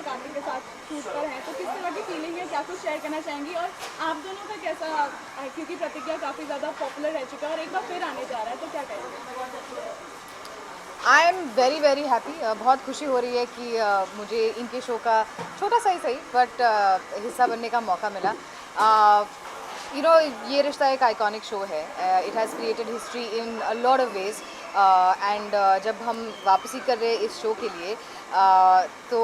काफी के साथ शूट पर हैं, तो किस तरह की फीलिंग है, क्या कुछ शेयर करना चाहेंगी? और आप दोनों का कैसा, क्योंकि प्रतिज्ञा काफ़ी ज़्यादा पॉपुलर रह चुका है और एक बार फिर आने जा रहा है, तो क्या कहेंगे? आई एम वेरी वेरी हैप्पी। बहुत खुशी हो रही है कि मुझे इनके शो का छोटा सा ही सही बट हिस्सा बनने का मौका मिला। यू नो, ये रिश्ता एक आइकॉनिक शो है। It has created history in a lot of ways and जब हम वापसी कर रहे हैं इस शो के लिए तो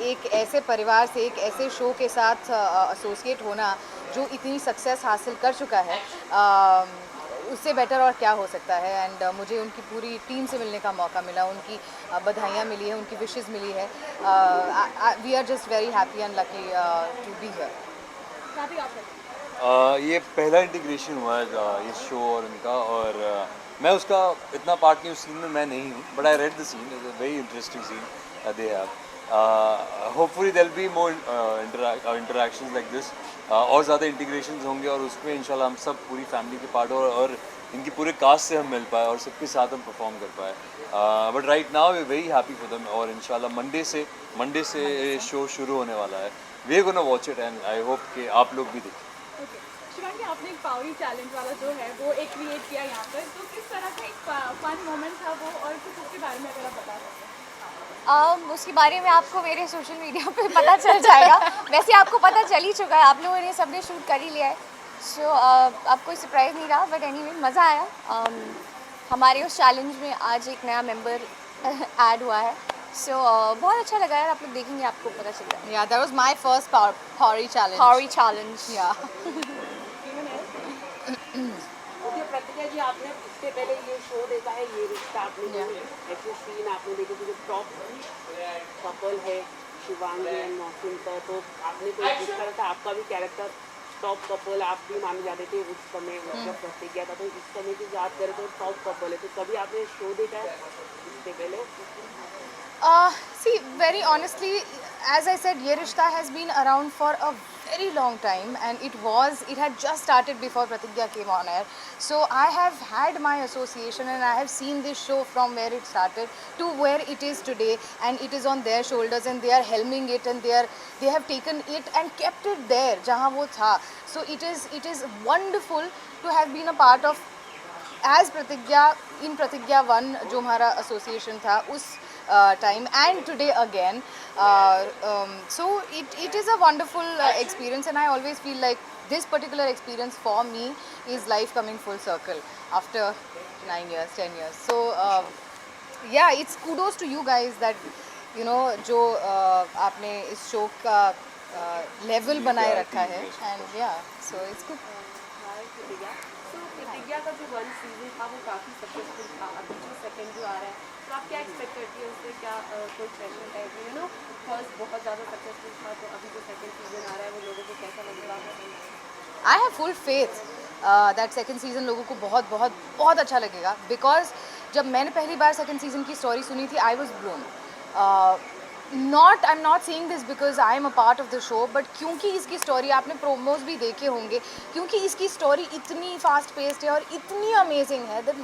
एक ऐसे परिवार से, एक ऐसे शो के साथ एसोसिएट होना जो इतनी सक्सेस हासिल कर चुका है, उससे बेटर और क्या हो सकता है। एंड मुझे उनकी पूरी टीम से मिलने का मौका मिला, उनकी बधाइयाँ मिली है, उनकी विशेस मिली है। We are just very happy and lucky to be here. काफ़ी आप हैं। ये पहला इंटीग्रेशन हुआ है ये शो और उनका, और मैं उसका इतना पार्ट नहीं, उस सीन में मैं नहीं हूँ, but I read the scene, is a very interesting scene they have. Hopefully there will be more interactions like this, और ज़्यादा इंटीग्रेशंस होंगे और उसमें इंशाल्लाह हम सब पूरी फैमिली के पार्ट और इनकी पूरे कास्ट से हम मिल पाए और सबके साथ हम परफॉर्म कर पाए। But right now we very happy for them, और इंशाल्लाह मंडे से शो शुरू होने वाला है। We are gonna watch it and I hope कि आप लोग भी देखें। ओके, शिवांगी, आपने एक पावरी चैलेंज वाला जो है वो एक क्रिएट किया यहाँ पर, तो किस तरह का एक फन मोमेंट था वो, और कुछ उसके बारे में अगर आप बता सकते हैं? उसके बारे में आपको मेरे सोशल मीडिया पे पता चल जाएगा। वैसे आपको पता चल ही चुका है, आप लोगों ने सबने शूट कर ही लिया है। सो अब कोई सरप्राइज़ नहीं रहा, बट एनीवे मज़ा आया। हमारे उस चैलेंज में आज एक नया मेंबर ऐड हुआ है। सो बहुत अच्छा लगा यार, आप लोग देखेंगे आपको पता चल जाएगा। Yeah, that was my first Pauri challenge. हॉरी challenge. Yeah. Okay Pratigya ji, आपने इससे पहले ये शो देखा है, ये रिश्ता, आपने जो ऐसे सीन आपने देखे थे जो टॉप कपल है शिवांगी एंड मौसम का, तो आपने तो जिस तरह का आपका भी कैरेक्टर टॉप कपल आप भी माने जाते थे उस समय जब प्रतिज्ञा था, तो इस समय की बात करें तो टॉप कपल है, तो कभी आपने शो देखा है इससे पहले? See, very honestly, as I said, Ye Rishta has been around for a very long time, and it had just started before Pratigya came on air. So I have had my association, and I have seen this show from where it started to where it is today, and it is on their shoulders, and they are helming it, and they have taken it and kept it there, jahan wo tha. So it is wonderful to have been a part of as Pratigya in Pratigya 1 जो हमारा association था उस time and today again. So it is a wonderful experience and I always feel like this particular experience for me is life coming full circle after 9 years 10 years. So yeah, it's kudos to you guys that you know जो आपने इस show का level बनाए रखा है, and या so it's good. तो प्रतिज्ञा का जो 1 सीजन था वो काफ़ी सक्सेसफुल था, अभी जो सेकंड जो आ रहा है, तो आप क्या एक्सपेक्ट करती है उससे? क्या कोई प्रेशर टाइप में, फर्स्ट बहुत ज़्यादा सक्सेसफुल था, तो अभी जो सेकंड सीजन आ रहा है वो लोगों को कैसा लगेगा? I have full faith that second season लोगों को बहुत बहुत बहुत अच्छा लगेगा, बिकॉज जब मैंने पहली बार सेकेंड सीज़न की स्टोरी सुनी थी I was blown. I am not saying this because I am a part of the show, but क्योंकि इसकी स्टोरी आपने प्रोमोज भी देखे होंगे, क्योंकि इसकी स्टोरी इतनी फास्ट पेस्ड है और इतनी अमेजिंग है दैट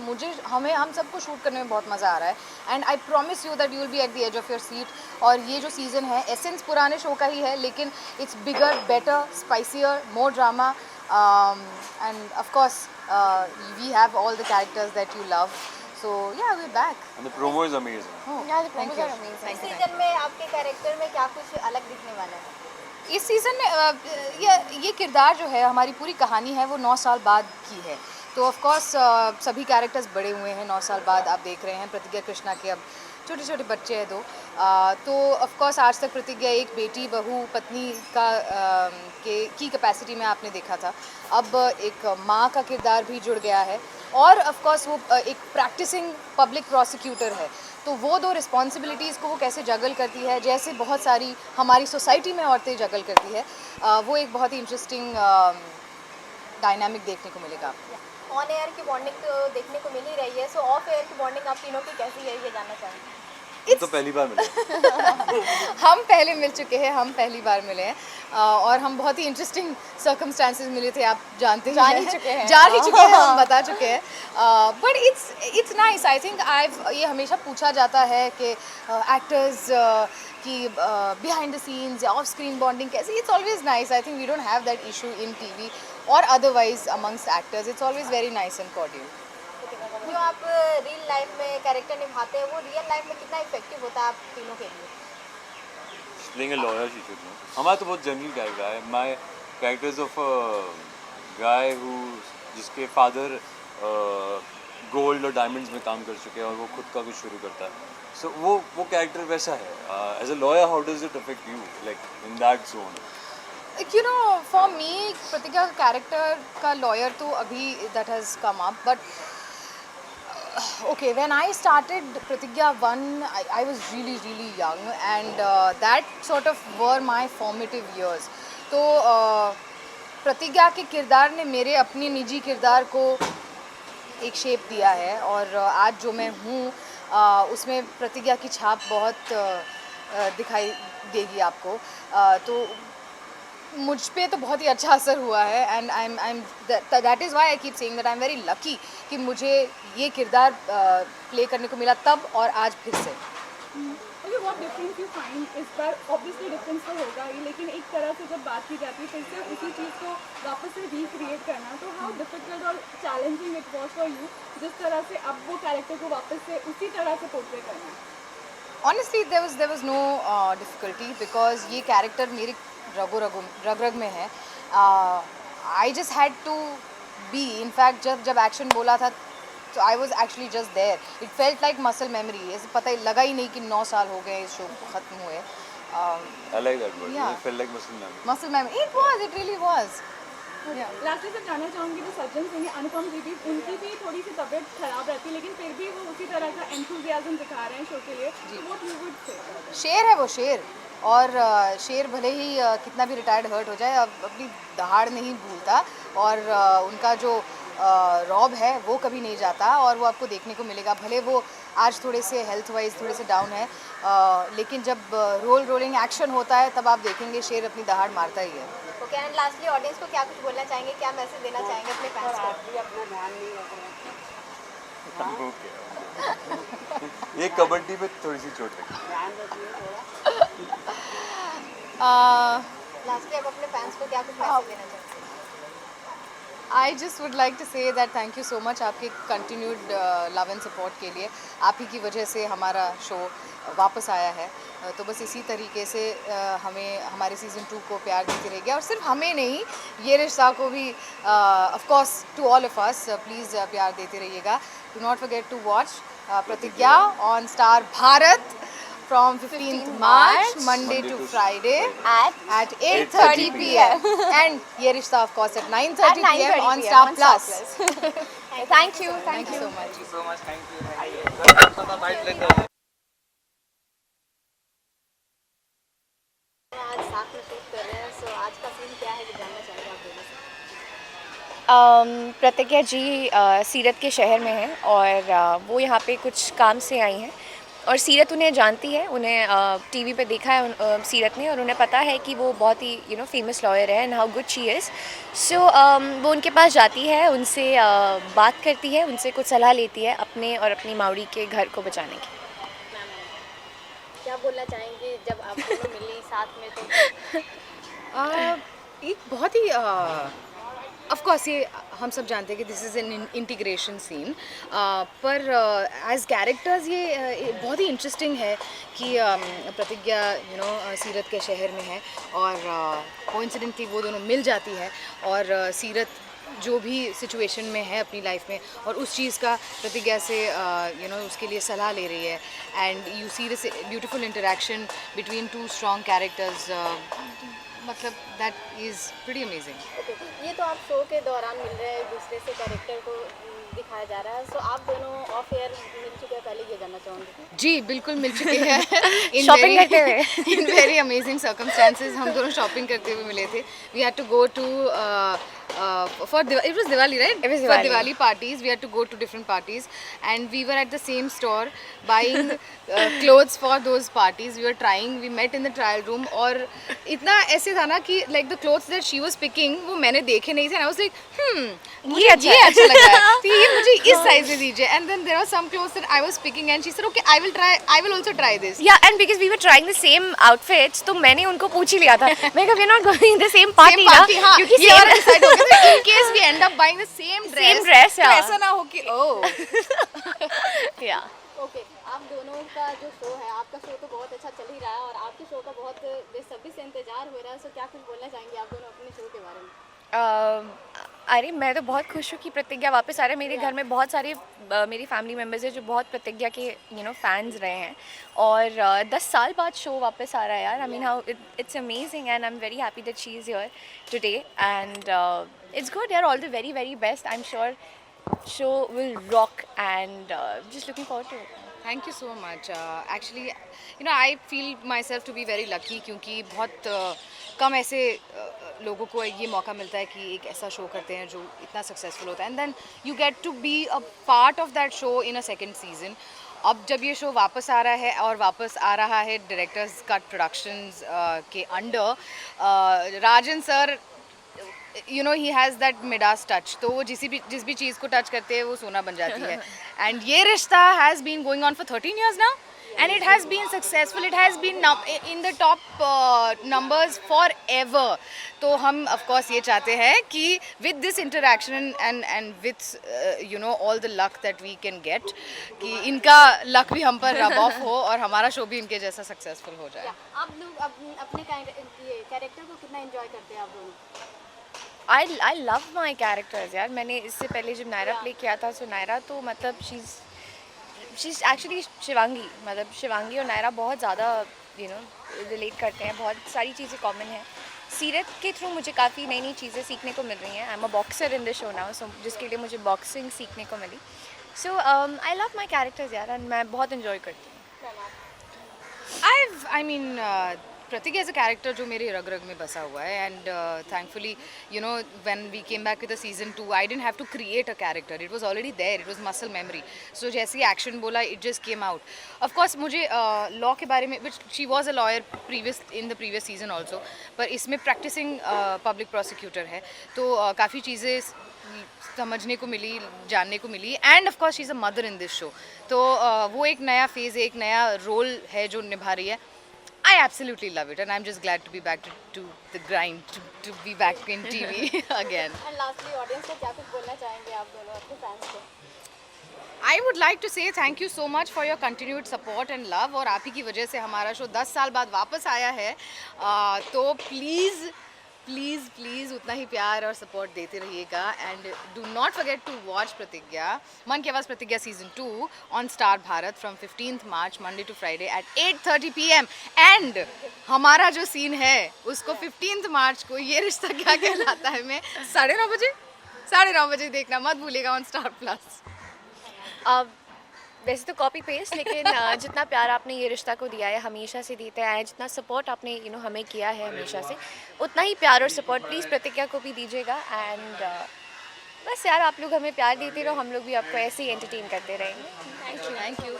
हम सबको शूट करने में बहुत मज़ा आ रहा है, and I promise you that you will be at the edge of your seat. और ये जो सीज़न है एसेंस पुराने शो का ही है, लेकिन it's bigger, better, spicier, more drama, and of course we have all the characters that you love, so yeah, we're back. And the promo is amazing. Oh, Yeah, the thank promos you. are amazing. Thank you. Season में आपके character में क्या कुछ अलग दिखने वाला है? इस सीज़न में ये किरदार जो है, हमारी पूरी कहानी है वो 9 साल बाद की है, तो ऑफ कोर्स सभी कैरेक्टर्स बड़े हुए हैं 9 साल बाद। आप देख रहे हैं प्रतिज्ञा कृष्णा के अब छोटे छोटे बच्चे हैं 2, तो ऑफ कोर्स आज तक प्रतिज्ञा एक बेटी, बहू, पत्नी का की कैपेसिटी में आपने देखा था, अब एक माँ का किरदार भी जुड़ गया है, और ऑफ कोर्स वो एक प्रैक्टिसिंग पब्लिक प्रोसिक्यूटर है, तो वो 2 रिस्पॉन्सिबिलिटीज़ को वो कैसे जगल करती है, जैसे बहुत सारी हमारी सोसाइटी में औरतें जगल करती है, वो एक बहुत ही इंटरेस्टिंग डायनामिक देखने को मिलेगा आपको। ऑन एयर की बॉन्डिंग तो देखने को मिल ही रही है, सो ऑफ एयर की बॉन्डिंग आप तीनों की कैसी है ये जानना चाहेंगे? हम तो पहली बार मिले। हम पहले मिल चुके हैं, हम पहली बार मिले हैं और हम बहुत ही इंटरेस्टिंग सर्कमस्टांसेस मिले थे, आप जानते जान हैं। ही चुके हैं। जान ही चुके हैं, हम बता चुके हैं। But it's nice, I think ये हमेशा पूछा जाता है कि एक्टर्स की बिहाइंड द सीन्स या ऑफ स्क्रीन बॉन्डिंग कैसे। It's always nice, I think we don't have that issue in TV और otherwise amongst actors. It's always very nice and cordial. जो आप रियल लाइफ में कैरेक्टर निभाते हैं वो रियल लाइफ में कितना इफेक्टिव होता है आप तीनों के लिए? Playing a lawyer, she should know. हमारा तो बहुत जनरल कैरेक्टर है. My character is of a guy who जिसके फादर गोल्ड और डायमंड्स में काम कर चुके हैं और वो खुद का कुछ शुरू करता है. So वो कैरेक्टर वैसा है. As a lawyer, how does it affect you, like in that zone? You know, for me, प्रतिज्ञा का कैरेक्टर का लॉयर तो अभी that has come up, but okay, when I started Pratigya 1, I was really young and that sort of were my formative years. तो प्रतिज्ञा के किरदार ने मेरे अपने निजी किरदार को एक शेप दिया है और आज जो मैं हूँ उसमें प्रतिज्ञा की छाप बहुत दिखाई देगी आपको। तो मुझ पे तो बहुत ही अच्छा असर हुआ है and I M that is why I keep saying that I am very lucky कि मुझे ये किरदार प्ले करने को मिला तब और आज फिर से। Okay, what difference you find इस बार? ऑब्वियसली डिफरेंस तो होगा ही, लेकिन एक तरह से जब बात की जाती है फिर से उसी चीज़ को वापस से रिक्रिएट करना, तो हाउ डिफिकल्ट और challenging it was for you जिस तरह से अब वो कैरेक्टर को वापस से उसी तरह से पोर्ट्रे करना? Honestly there was no difficulty because ये कैरेक्टर मेरे रग में है। I just had to be, in fact जब एक्शन बोला था तो I was actually just there. It felt like muscle memory, ऐसे पता ही लगा ही नहीं कि 9 साल हो गए इस शो ख़त्म हुए। I like that word. Yeah. It felt like muscle memory. Muscle memory, it really was. Lastly से जानना चाहूँगी जो सज्जन सिंह अनुपम जी भी, उनकी भी थोड़ी सी तबीयत खराब रहती है लेकिन फिर भी वो उसी तरह का एंथुजियाज्म दिखा रहे हैं शो के लिए, तो व्हाट यू वुड से? शेर है वो, शेर। और शेर भले ही कितना भी रिटायर्ड हर्ट हो जाए अब अपनी दहाड़ नहीं भूलता और उनका जो रॉब है वो कभी नहीं जाता और वो आपको देखने को मिलेगा। भले वो आज थोड़े से हेल्थ वाइज थोड़े से डाउन है लेकिन जब रोलिंग एक्शन होता है तब आप देखेंगे शेर अपनी दहाड़ मारता ही है। ओके, एंड लास्टली ऑडियंस को क्या कुछ बोलना चाहेंगे, क्या मैसेज देना चाहेंगे अपने फैंस को? आप भी अपना ध्यान नहीं रख रहे हैं. Okay. ये कबड्डी पे थोड़ी सी चोट लगी. ध्यान रखिए थोड़ा. लास्टली आप अपने फैंस को क्या कुछ मैसेज देना चाहेंगे? I just would like to say that thank you so much आपके कंटिन्यूड लव एंड सपोर्ट के लिए। आप ही की वजह से हमारा शो वापस आया है, तो बस इसी तरीके से हमें हमारे सीज़न 2 को प्यार देते रहिए और सिर्फ हमें नहीं, ये रिश्ता को भी of course to all of us please प्यार देते रहिएगा। Do not forget to watch Pratigya on star Bharat from 15th March, Monday to Friday at 8:30 p.m. and ये रिश्ता of course at 9:30 p.m. on Star Plus. Thank you. Thank you so much. आज साथ में shoot कर रहे हैं, सो आज का सीन क्या है ये जानना चाहेंगे आप दोनों से? प्रतिज्ञा जी सीरत के शहर में हैं और वो यहाँ पे कुछ काम से आई हैं और सीरत उन्हें जानती है, उन्हें टीवी पे देखा है सीरत ने और उन्हें पता है कि वो बहुत ही फेमस लॉयर है and how good she is. So वो उनके पास जाती है, उनसे बात करती है, उनसे कुछ सलाह लेती है अपने और अपनी मावड़ी के घर को बचाने की। क्या बोलना चाहेंगे जब आप दोनों मिली साथ में? तो एक बहुत ही ऑफ कोर्स ये हम सब जानते हैं कि this is an integration scene, पर एज कैरेक्टर्स ये बहुत ही इंटरेस्टिंग है कि प्रतिज्ञा सीरत के शहर में है और कोइंसिडेंटली वो दोनों मिल जाती है और सीरत जो भी सिचुएशन में है अपनी लाइफ में और उस चीज़ का प्रतिज्ञा से उसके लिए सलाह ले रही है and you see this beautiful interaction between two strong characters, मतलब that is pretty amazing. Okay, ये तो आप शो के दौरान मिल रहे हैं, एक दूसरे से कैरेक्टर को दिखाया जा रहा है, सो आप दोनों ऑफ एयर मिल चुके हैं, पहले ये जानना चाहूँगी। जी बिल्कुल मिल चुके हैं शॉपिंग करते हुए इन वेरी अमेजिंग सर्कमस्टांसेस हम दोनों शॉपिंग करते हुए मिले थे। We had to go to it was Diwali, right? It was For Diwali. Diwali parties, we had to go to different parties, and we were at the same store buying clothes for those parties. We were trying. We met in the trial room, और इतना ऐसे था ना कि like the clothes that she was picking वो मैंने देखे नहीं थे. And I was like, मुझे ये अच्छा लग रहा है, तो ये मुझे इस size में दीजिए. And then there were some clothes that I was picking, and she said, okay, I will also try this. Yeah, and because we were trying the same outfits, तो मैंने उनको पूछ ही लिया था. मैं कहा, we're not going the same party Same party, ना, हाँ, क्योंकि ये वाला same decide हो गया था. In case we end up buying the same dress, dress, तो yeah. ऐसा ना हो कि yeah. ओके, आप दोनों का जो शो है, आपका शो तो बहुत अच्छा चल ही रहा है और आपके शो का बहुत बेसब्री से इंतजार हो रहा है. सो क्या कुछ बोलना चाहेंगे आप दोनों अपने शो के बारे में? अरे मैं तो बहुत खुश हूँ कि प्रतिज्ञा वापस आ रहा है. मेरे घर में बहुत सारे मेरी फैमिली मेम्बर्स हैं जो बहुत प्रतिज्ञा के फैंस रहे हैं, और 10 साल बाद शो वापस आ रहा है यार. I mean how it's amazing and I am very happy that she is here today, and it's good यार. All the very very best. I am sure show will rock and just looking forward to it. Thank you so much. Actually, I feel myself to be very lucky क्योंकि बहुत कम ऐसे लोगों को ये मौका मिलता है कि एक ऐसा शो करते हैं जो इतना सक्सेसफुल होता है, and then you get to be a part of that show in a second season. अब जब ये शो वापस आ रहा है और वापस आ रहा है डायरेक्टर्स कट प्रोडक्शंस के under, Rajan sir he has that Midas touch, तो वो जिस भी चीज़ को टच करते हैं वो सोना बन जाती है. And ये रिश्ता has been going on for 13 years now, and it has been successful. It has been in the top numbers forever. तो हम of course ये चाहते हैं कि with this interaction and with all the luck that we can get, कि इनका luck भी हम पर rub off हो और हमारा शो भी इनके जैसा successful हो जाए. आप लोग अपने कैरेक्टर को कितना एंजॉय करते हैं आप दोनों? I love my characters यार. मैंने इससे पहले जब नायरा प्ले किया था, सो नायरा तो मतलब she's actually शिवांगी. मतलब शिवांगी और नायरा बहुत ज़्यादा रिलेट करते हैं. बहुत सारी चीज़ें कॉमन हैं. सीरत के थ्रू मुझे काफ़ी नई नई चीज़ें सीखने को मिल रही हैं. I am a boxer in the show now, so जिसके लिए मुझे बॉक्सिंग सीखने को मिली. So I love my characters यार, एंड मैं बहुत इन्जॉय करती हूँ. Pratik is a character जो मेरे रग रग में बसा हुआ है, and thankfully when we came back with the season 2 I didn't have to create a character. It was already there. It was muscle memory. So जैसे ही action बोला, it just came out. Of course मुझे law के बारे में, which she was a lawyer in the previous season also, पर इसमें practicing public prosecutor है, तो काफ़ी चीज़ें समझने को मिली, जानने को मिली. And of course she is a mother in this show, तो वो एक नया फेज़ है, एक नया रोल है जो निभा रही है. I absolutely love it, and I'm just glad to be back to the grind, to be back in TV again. And lastly audience को क्या कुछ बोलना चाहेंगे आप दोनों अपने फैंस को? I would like to say thank you so much for your continued support and love. और आप ही की वजह से हमारा शो 10 साल बाद वापस आया है, तो प्लीज़ उतना ही प्यार और सपोर्ट देते रहिएगा. And do not forget to watch Pratigya, Mann Ki Awaaz Pratigya season 2 on star Bharat from 15th March Monday to Friday at 8:30 PM. And हमारा जो सीन है उसको 15th March को ये रिश्ता क्या कहलाता है में 9:30 बजे देखना मत भूलिएगा ऑन स्टार प्लस. वैसे तो कॉपी पेस्ट, लेकिन जितना प्यार आपने ये रिश्ता को दिया है, हमेशा से देते आए हैं, जितना सपोर्ट आपने हमें किया है हमेशा से, उतना ही प्यार और सपोर्ट प्लीज़ प्रतिज्ञा को भी दीजिएगा. एंड बस यार, आप लोग हमें प्यार देते रहो, हम लोग भी आपको ऐसे ही एंटरटेन करते रहेंगे. Thank you.